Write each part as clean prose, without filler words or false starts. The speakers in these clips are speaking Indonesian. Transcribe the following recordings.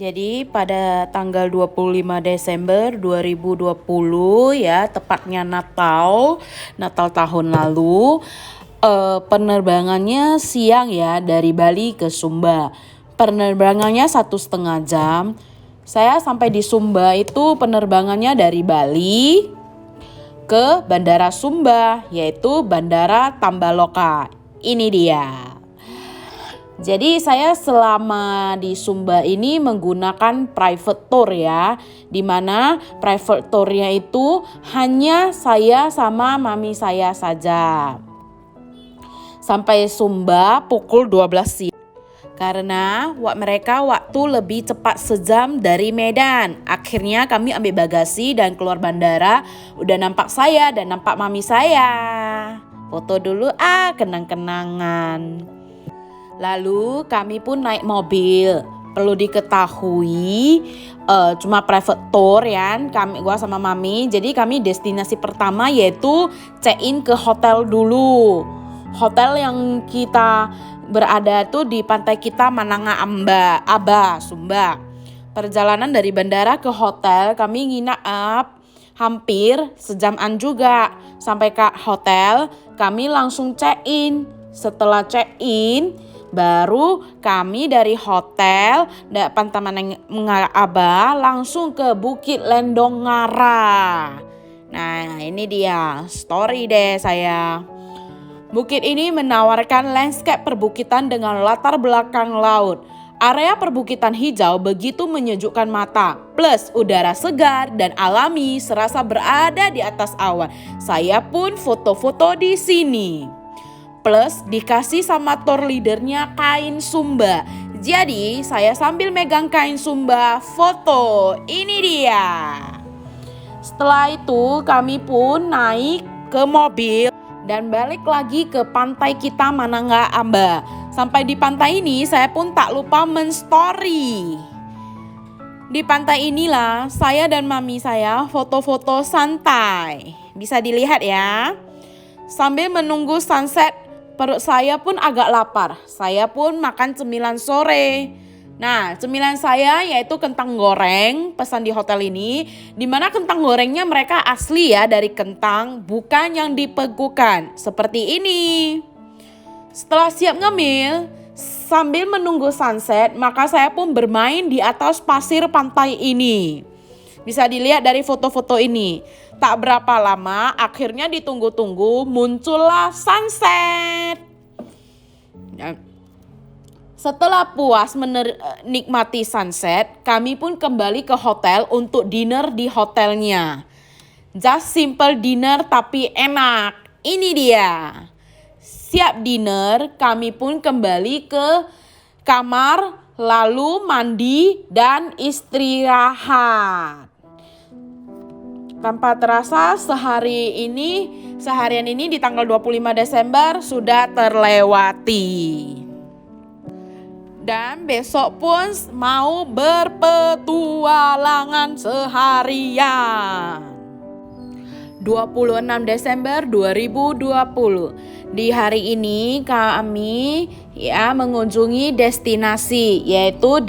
Jadi pada tanggal 25 Desember 2020 ya, tepatnya Natal tahun lalu, penerbangannya siang ya dari Bali ke Sumba. Penerbangannya 1,5 jam. Saya sampai di Sumba itu penerbangannya dari Bali ke Bandara Sumba, yaitu Bandara Tambaloka. Ini dia. Jadi saya selama di Sumba ini menggunakan private tour ya, dimana private tournya itu hanya saya sama mami saya saja. Sampai Sumba pukul 12 siang. Karena mereka waktu lebih cepat sejam dari Medan. Akhirnya kami ambil bagasi dan keluar bandara. Udah nampak saya dan nampak mami saya. Foto dulu kenang-kenangan. Lalu kami pun naik mobil. Perlu diketahui cuma private tour ya, gua sama mami. Jadi kami destinasi pertama yaitu check-in ke hotel dulu. Hotel yang kita berada tuh di pantai kita Mananga Aba, Sumba. Perjalanan dari bandara ke hotel kami nginap hampir sejaman juga. Sampai ke hotel kami langsung check-in. Setelah check-in baru kami dari hotel pantai Mananga Aba langsung ke Bukit Lendong Ngara. Nah ini dia story deh saya. Bukit ini menawarkan landscape perbukitan dengan latar belakang laut. Area perbukitan hijau begitu menyejukkan mata, plus udara segar dan alami serasa berada di atas awan. Saya pun foto-foto di sini. Plus dikasih sama tour leadernya kain Sumba. Jadi saya sambil megang kain Sumba foto. Ini dia. Setelah itu kami pun naik ke mobil dan balik lagi ke pantai kita Mananga Aba. Sampai di pantai ini saya pun tak lupa men-story. Di pantai inilah saya dan mami saya foto-foto santai. Bisa dilihat ya. Sambil menunggu sunset, perut saya pun agak lapar. Saya pun makan cemilan sore. Nah, cemilan saya yaitu kentang goreng pesan di hotel ini. Dimana kentang gorengnya mereka asli ya dari kentang, bukan yang dibekukan. Seperti ini. Setelah siap ngemil, sambil menunggu sunset, maka saya pun bermain di atas pasir pantai ini. Bisa dilihat dari foto-foto ini. Tak berapa lama, akhirnya ditunggu-tunggu muncullah sunset. Setelah puas menikmati sunset, kami pun kembali ke hotel untuk dinner di hotelnya. Just simple dinner tapi enak. Ini dia. Siap dinner, kami pun kembali ke kamar, lalu mandi dan istirahat. Tanpa terasa seharian ini di tanggal 25 Desember sudah terlewati. Dan besok pun mau berpetualangan seharian. 26 Desember 2020. Di hari ini kami mengunjungi destinasi yaitu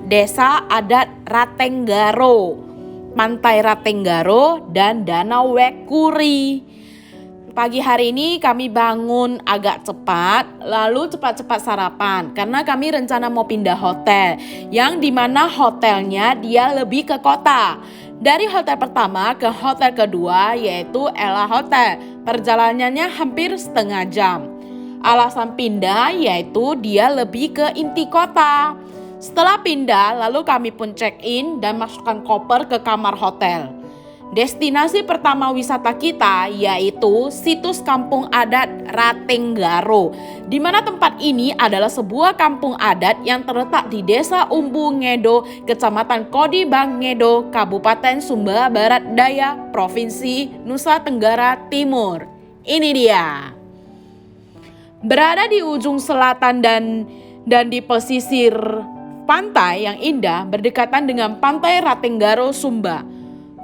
Desa Adat Ratenggaro, Pantai Ratenggaro dan Danau Wekuri. Pagi hari ini kami bangun agak cepat, lalu cepat-cepat sarapan karena kami rencana mau pindah hotel, yang dimana hotelnya dia lebih ke kota. Dari hotel pertama ke hotel kedua yaitu Ella Hotel, perjalanannya hampir setengah jam. Alasan pindah yaitu dia lebih ke inti kota. Setelah pindah lalu kami pun check-in dan masukkan koper ke kamar hotel. Destinasi pertama wisata kita yaitu situs kampung adat Ratenggaro, di mana tempat ini adalah sebuah kampung adat yang terletak di Desa Umbu Ngedo, Kecamatan Kodi Bang Ngedo, Kabupaten Sumba Barat Daya, Provinsi Nusa Tenggara Timur. Ini dia. Berada di ujung selatan dan di pesisir pantai yang indah berdekatan dengan Pantai Ratenggaro Sumba.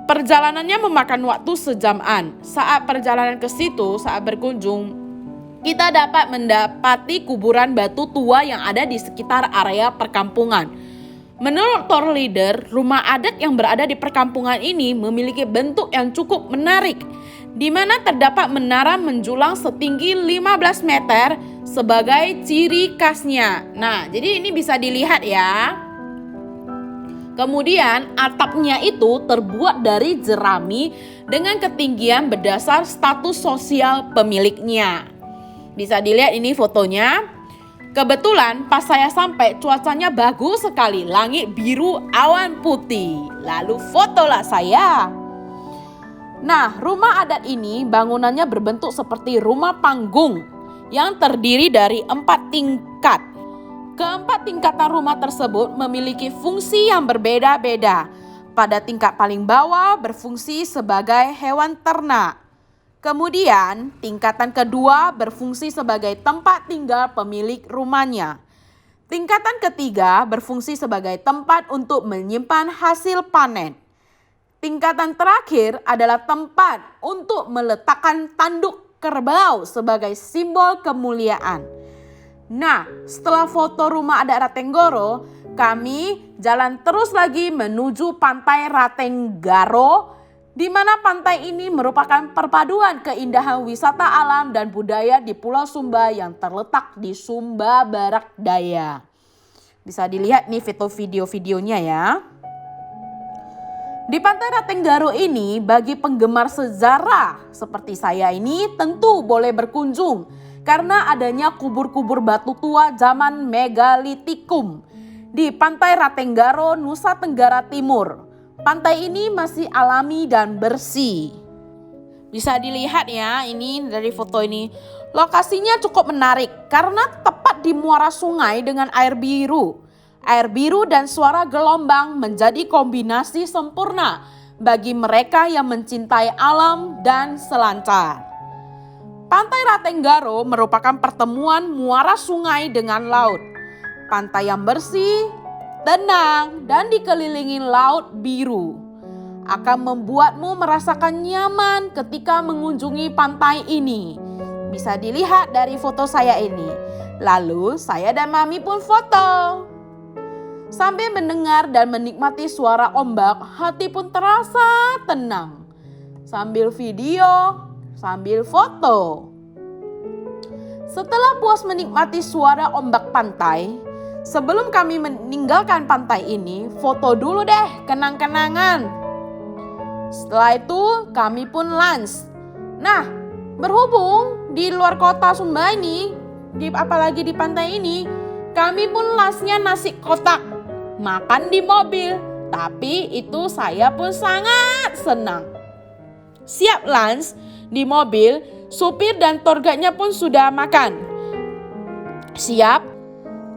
Perjalanannya memakan waktu sejaman. Saat perjalanan ke situ, saat berkunjung, kita dapat mendapati kuburan batu tua yang ada di sekitar area perkampungan. Menurut tour leader, rumah adat yang berada di perkampungan ini memiliki bentuk yang cukup menarik, di mana terdapat menara menjulang setinggi 15 meter sebagai ciri khasnya. Nah, jadi ini bisa dilihat ya. Kemudian atapnya itu terbuat dari jerami dengan ketinggian berdasar status sosial pemiliknya. Bisa dilihat ini fotonya. Kebetulan pas saya sampai cuacanya bagus sekali, langit biru awan putih. Lalu fotolah saya. Nah, rumah adat ini bangunannya berbentuk seperti rumah panggung yang terdiri dari 4 tingkat. Keempat tingkatan rumah tersebut memiliki fungsi yang berbeda-beda. Pada tingkat paling bawah berfungsi sebagai hewan ternak. Kemudian, tingkatan kedua berfungsi sebagai tempat tinggal pemilik rumahnya. Tingkatan ketiga berfungsi sebagai tempat untuk menyimpan hasil panen. Tingkatan terakhir adalah tempat untuk meletakkan tanduk kerbau sebagai simbol kemuliaan. Nah, setelah foto rumah adat Ratenggoro, kami jalan terus lagi menuju pantai Ratenggaro, di mana pantai ini merupakan perpaduan keindahan wisata alam dan budaya di Pulau Sumba yang terletak di Sumba Barat Daya. Bisa dilihat nih video-videonya ya. Di pantai Ratenggaro ini, bagi penggemar sejarah seperti saya ini tentu boleh berkunjung karena adanya kubur-kubur batu tua zaman megalitikum di pantai Ratenggaro, Nusa Tenggara Timur. Pantai ini masih alami dan bersih. Bisa dilihat ya, ini dari foto ini. Lokasinya cukup menarik karena tepat di muara sungai dengan air biru. Air biru dan suara gelombang menjadi kombinasi sempurna bagi mereka yang mencintai alam dan selancar. Pantai Ratenggaro merupakan pertemuan muara sungai dengan laut. Pantai yang bersih, tenang, dan dikelilingi laut biru akan membuatmu merasakan nyaman ketika mengunjungi pantai ini. Bisa dilihat dari foto saya ini. Lalu saya dan Mami pun foto. Sambil mendengar dan menikmati suara ombak, hati pun terasa tenang. Sambil video, sambil foto. Setelah puas menikmati suara ombak pantai, sebelum kami meninggalkan pantai ini, foto dulu deh kenang-kenangan. Setelah itu kami pun lunch. Nah, berhubung di luar kota Sumba ini, apalagi di pantai ini, kami pun lunchnya nasi kotak. Makan di mobil, tapi itu saya pun sangat senang. Siap lunch di mobil, supir dan tour guide-nya pun sudah makan. Siap,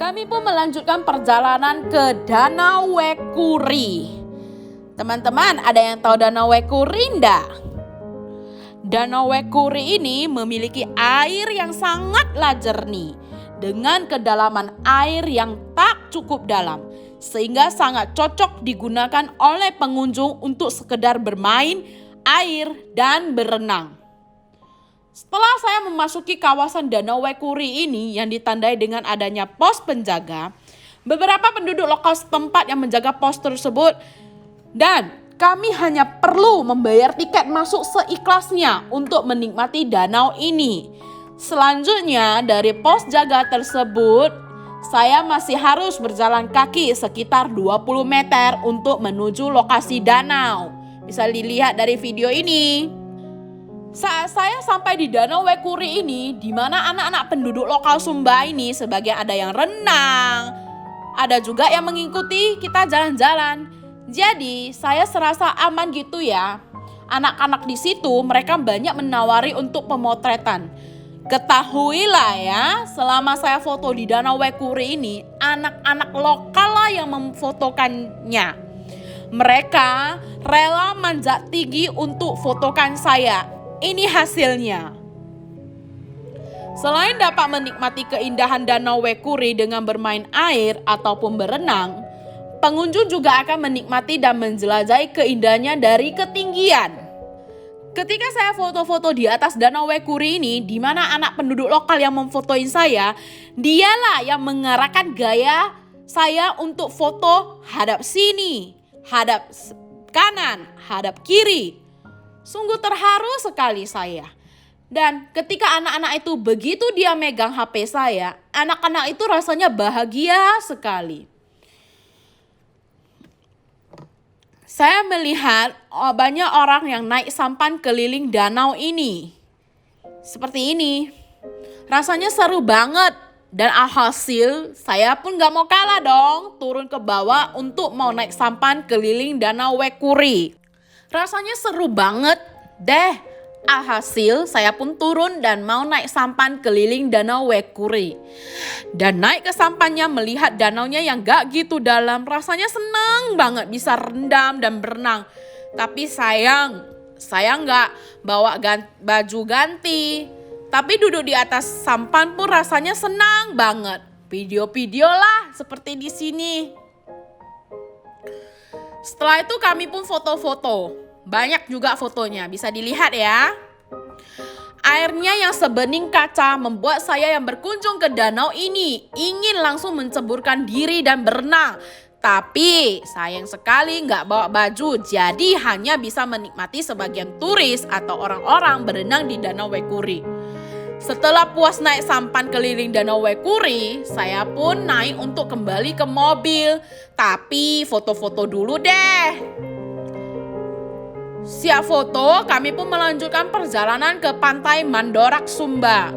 kami pun melanjutkan perjalanan ke Danau Wekuri. Teman-teman, ada yang tahu Danau Wekuri enggak? Danau Wekuri ini memiliki air yang sangatlah jernih dengan kedalaman air yang tak cukup dalam, sehingga sangat cocok digunakan oleh pengunjung untuk sekedar bermain air dan berenang. Setelah saya memasuki kawasan Danau Wekuri ini yang ditandai dengan adanya pos penjaga, beberapa penduduk lokal setempat yang menjaga pos tersebut, dan kami hanya perlu membayar tiket masuk seikhlasnya untuk menikmati danau ini. Selanjutnya dari pos jaga tersebut, saya masih harus berjalan kaki sekitar 20 meter untuk menuju lokasi danau. Bisa dilihat dari video ini. Saat saya sampai di Danau Wekuri ini, di mana anak-anak penduduk lokal Sumba ini sebagian ada yang renang, ada juga yang mengikuti kita jalan-jalan. Jadi saya serasa aman gitu ya. Anak-anak di situ mereka banyak menawari untuk pemotretan. Ketahuilah ya, selama saya foto di Danau Wekuri ini, anak-anak lokal lah yang memfotokannya. Mereka rela manjat tinggi untuk fotokan saya. Ini hasilnya. Selain dapat menikmati keindahan Danau Wekuri dengan bermain air ataupun berenang, pengunjung juga akan menikmati dan menjelajahi keindahannya dari ketinggian. Ketika saya foto-foto di atas Danau Wekuri ini, di mana anak penduduk lokal yang memfotoin saya, dialah yang mengarahkan gaya saya untuk foto hadap sini, hadap kanan, hadap kiri. Sungguh terharu sekali saya. Dan ketika anak-anak itu begitu dia megang HP saya, anak-anak itu rasanya bahagia sekali. Saya melihat banyak orang yang naik sampan keliling danau ini. Seperti ini. Rasanya seru banget. Dan alhasil saya pun gak mau kalah dong. Turun ke bawah untuk mau naik sampan keliling danau Wekuri. Rasanya seru banget deh. Alhasil saya pun turun dan mau naik sampan keliling danau Wekuri. Dan naik ke sampannya melihat danaunya yang gak gitu dalam. Rasanya senang banget bisa rendam dan berenang. Tapi sayang, saya gak bawa baju ganti. Tapi duduk di atas sampan pun rasanya senang banget. Video-video lah seperti di sini. Setelah itu kami pun foto-foto. Banyak juga fotonya, bisa dilihat ya. Airnya yang sebening kaca membuat saya yang berkunjung ke danau ini ingin langsung menceburkan diri dan berenang. Tapi sayang sekali nggak bawa baju, jadi hanya bisa menikmati sebagian turis atau orang-orang berenang di Danau Wekuri. Setelah puas naik sampan keliling Danau Wekuri, saya pun naik untuk kembali ke mobil. Tapi foto-foto dulu deh. Siap foto, kami pun melanjutkan perjalanan ke pantai Mandorak, Sumba.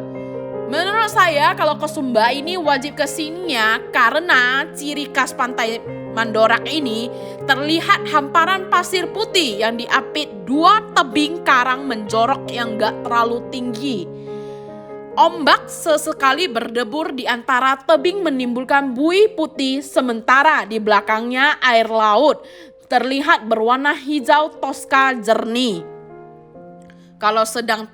Menurut saya kalau ke Sumba ini wajib kesininya karena ciri khas pantai Mandorak ini terlihat hamparan pasir putih yang diapit dua tebing karang menjorok yang gak terlalu tinggi. Ombak sesekali berdebur di antara tebing menimbulkan buih putih sementara di belakangnya air laut terlihat berwarna hijau toska jernih. Kalau sedang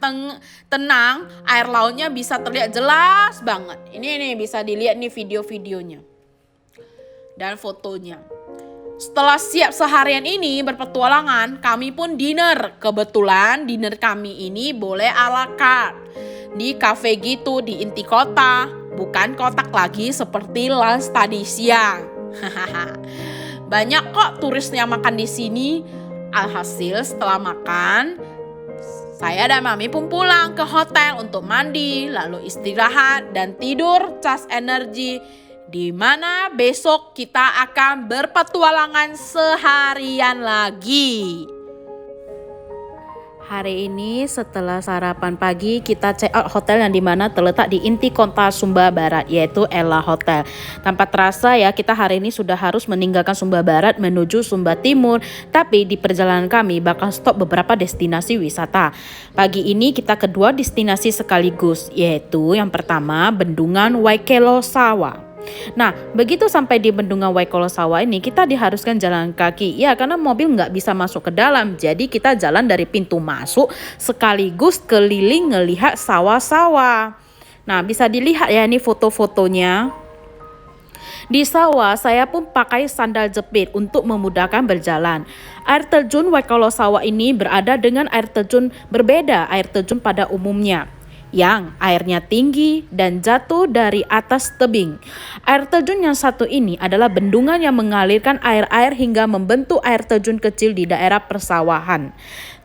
tenang, air lautnya bisa terlihat jelas banget. Ini bisa dilihat nih video-videonya dan fotonya. Setelah siap seharian ini berpetualangan, kami pun dinner. Kebetulan dinner kami ini boleh ala carte. Di cafe gitu di inti kota, bukan kotak lagi seperti lunch tadi siang. Banyak kok turis yang makan di sini. Alhasil setelah makan, saya dan Mami pun pulang ke hotel untuk mandi, lalu istirahat dan tidur cas energi, di mana besok kita akan berpetualangan seharian lagi. Hari ini setelah sarapan pagi kita check out hotel yang dimana terletak di inti kota Sumba Barat, yaitu Ella Hotel. Tanpa terasa ya, kita hari ini sudah harus meninggalkan Sumba Barat menuju Sumba Timur. Tapi di perjalanan kami bakal stop beberapa destinasi wisata. Pagi ini kita kedua destinasi sekaligus, yaitu yang pertama Bendungan Waikelo Sawah. Nah, begitu sampai di Bendungan Waikolo Sawah ini kita diharuskan jalan kaki. Ya, karena mobil nggak bisa masuk ke dalam. Jadi kita jalan dari pintu masuk sekaligus keliling ngelihat sawah-sawah. Nah, bisa dilihat ya ini foto-fotonya. Di sawah saya pun pakai sandal jepit untuk memudahkan berjalan. Air terjun Waikolo Sawah ini berada dengan air terjun berbeda air terjun pada umumnya, yang airnya tinggi dan jatuh dari atas tebing. Air terjun yang satu ini adalah bendungan yang mengalirkan air-air hingga membentuk air terjun kecil di daerah persawahan.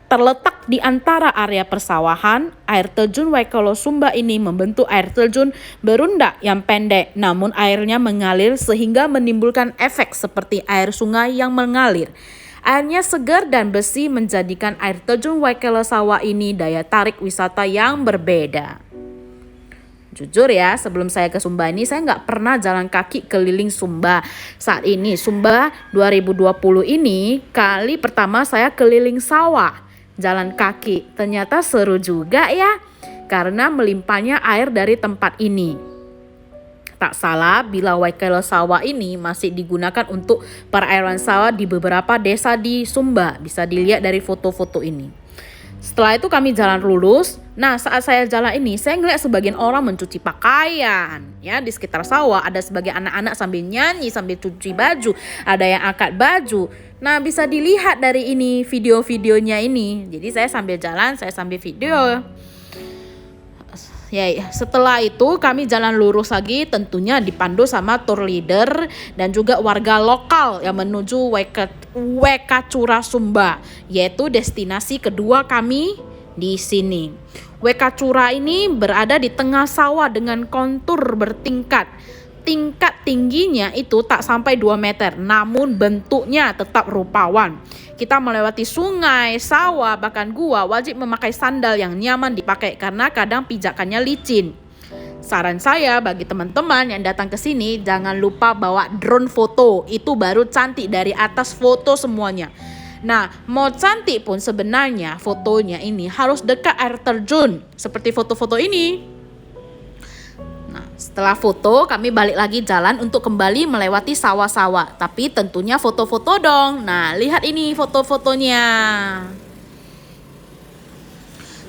Terletak di antara area persawahan, air terjun Waikolo Sumba ini membentuk air terjun berundak yang pendek, namun airnya mengalir sehingga menimbulkan efek seperti air sungai yang mengalir. Airnya segar dan bersih menjadikan air terjun Waikelo Sawah ini daya tarik wisata yang berbeda. Jujur ya, sebelum saya ke Sumba ini saya nggak pernah jalan kaki keliling Sumba. Saat ini Sumba 2020 ini kali pertama saya keliling sawah jalan kaki. Ternyata seru juga ya, karena melimpahnya air dari tempat ini. Tak salah bila Waikelo Sawah ini masih digunakan untuk perairan sawah di beberapa desa di Sumba. Bisa dilihat dari foto-foto ini. Setelah itu kami jalan lurus. Nah, saat saya jalan ini saya ngeliat sebagian orang mencuci pakaian. Ya, di sekitar sawah ada sebagian anak-anak sambil nyanyi, sambil cuci baju. Ada yang angkat baju. Nah, bisa dilihat dari ini video-videonya ini. Jadi saya sambil jalan, saya sambil video. Ya, setelah itu kami jalan lurus lagi, tentunya dipandu sama tour leader dan juga warga lokal yang menuju Wekachura Sumba, yaitu destinasi kedua kami di sini. Wekachura ini berada di tengah sawah dengan kontur bertingkat. Tingkat tingginya itu tak sampai 2 meter, namun bentuknya tetap rupawan. Kita melewati sungai, sawah, bahkan gua, wajib memakai sandal yang nyaman dipakai karena kadang pijakannya licin. Saran saya bagi teman-teman yang datang ke sini, jangan lupa bawa drone foto. Itu baru cantik dari atas foto semuanya. Nah, mau cantik pun sebenarnya fotonya ini harus dekat air terjun, seperti foto-foto ini. Nah, setelah foto, kami balik lagi jalan untuk kembali melewati sawah-sawah. Tapi tentunya foto-foto dong. Nah, lihat ini foto-fotonya.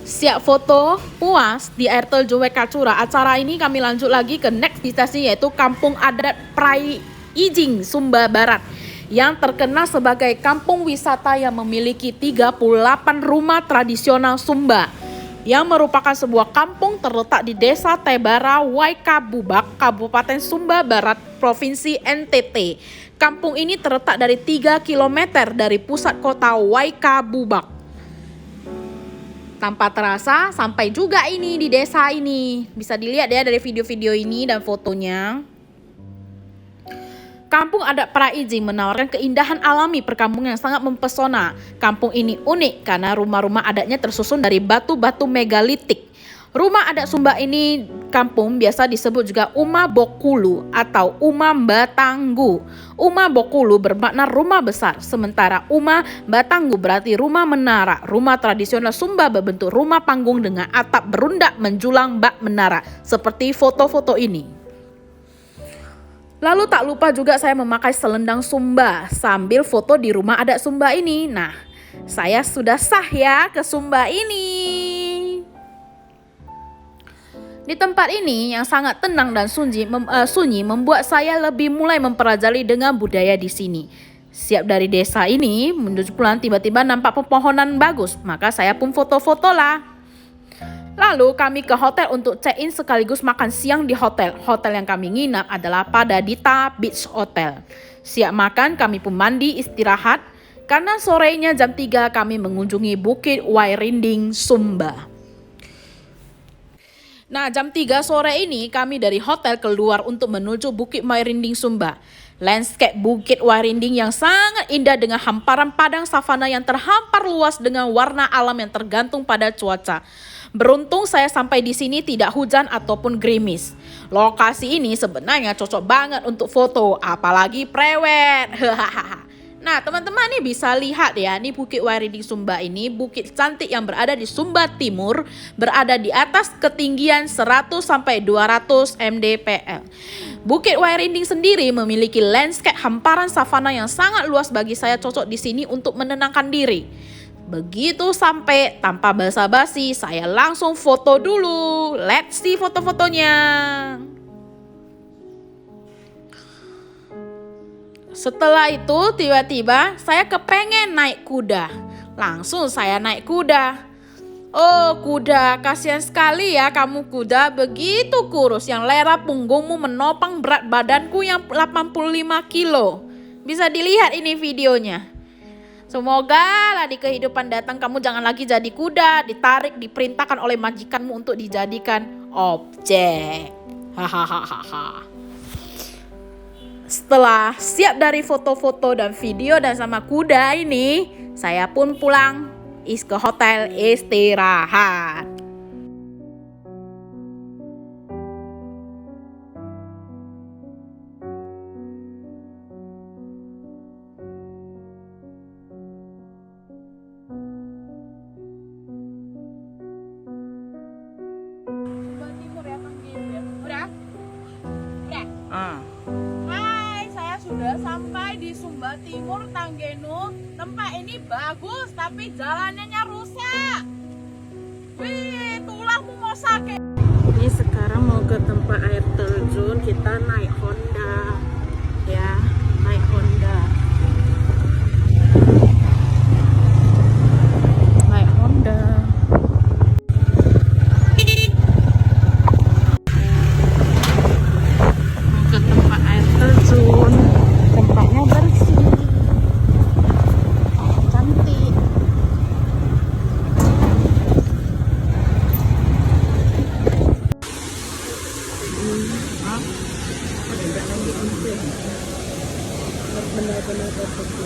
Siap foto, puas di air terjun Wekachura. Acara ini kami lanjut lagi ke next destinasi, yaitu Kampung Adat Prai Ijing, Sumba Barat, yang terkenal sebagai kampung wisata yang memiliki 38 rumah tradisional Sumba, yang merupakan sebuah kampung terletak di Desa Tebara, Waikabubak, Kabupaten Sumba Barat, Provinsi NTT. Kampung ini terletak dari 3 km dari pusat kota Waikabubak. Tanpa terasa sampai juga ini di desa ini. Bisa dilihat ya dari video-video ini dan fotonya. Kampung Adat Prai Ijing menawarkan keindahan alami perkampungan yang sangat mempesona. Kampung ini unik karena rumah-rumah adatnya tersusun dari batu-batu megalitik. Rumah adat Sumba ini kampung biasa disebut juga Uma Bokulu atau Uma Batanggu. Uma Bokulu bermakna rumah besar, sementara Uma Batanggu berarti rumah menara. Rumah tradisional Sumba berbentuk rumah panggung dengan atap berundak menjulang bak menara, seperti foto-foto ini. Lalu tak lupa juga saya memakai selendang Sumba sambil foto di rumah adat Sumba ini. Nah, saya sudah sah ya ke Sumba ini. Di tempat ini yang sangat tenang dan sunyi membuat saya lebih mulai mempelajari dengan budaya di sini. Siap dari desa ini menuju pulang, tiba-tiba nampak pepohonan bagus, maka saya pun foto-foto lah. Lalu kami ke hotel untuk check-in sekaligus makan siang di hotel. Hotel yang kami nginap adalah Padadita Beach Hotel. Siap makan, kami pun mandi istirahat. Karena sorenya jam 3 kami mengunjungi Bukit Wairinding Sumba. Nah, jam 3 sore ini kami dari hotel keluar untuk menuju Bukit Wairinding Sumba. Landscape Bukit Wairinding yang sangat indah dengan hamparan padang savana yang terhampar luas dengan warna alam yang tergantung pada cuaca. Beruntung saya sampai di sini tidak hujan ataupun gerimis. Lokasi ini sebenarnya cocok banget untuk foto, apalagi prewed. Nah, teman-teman nih bisa lihat ya, nih Bukit Wairinding Sumba ini bukit cantik yang berada di Sumba Timur, berada di atas ketinggian 100 sampai 200 mdpl. Bukit Wairinding sendiri memiliki landscape hamparan savana yang sangat luas, bagi saya cocok di sini untuk menenangkan diri. Begitu sampai, tanpa basa-basi, saya langsung foto dulu. Let's see foto-fotonya. Setelah itu tiba-tiba saya kepengen naik kuda. Langsung saya naik kuda. Oh kuda, kasihan sekali ya kamu kuda, begitu kurus yang lera punggungmu menopang berat badanku yang 85 kilo. Bisa dilihat ini videonya. Semoga lah di kehidupan datang kamu jangan lagi jadi kuda, ditarik, diperintahkan oleh majikanmu untuk dijadikan objek. Hahaha. Setelah siap dari foto-foto dan video dan sama kuda ini, saya pun pulang ke hotel istirahat. Sudah sampai di Sumba Timur, Tanggenu. Tempat ini bagus, tapi jalannya rusak. Wih, tulangmu mau sakit. Ini sekarang mau ke tempat air terjun, kita naik Honda. Ya, naik Honda. Naik Honda. benar-benar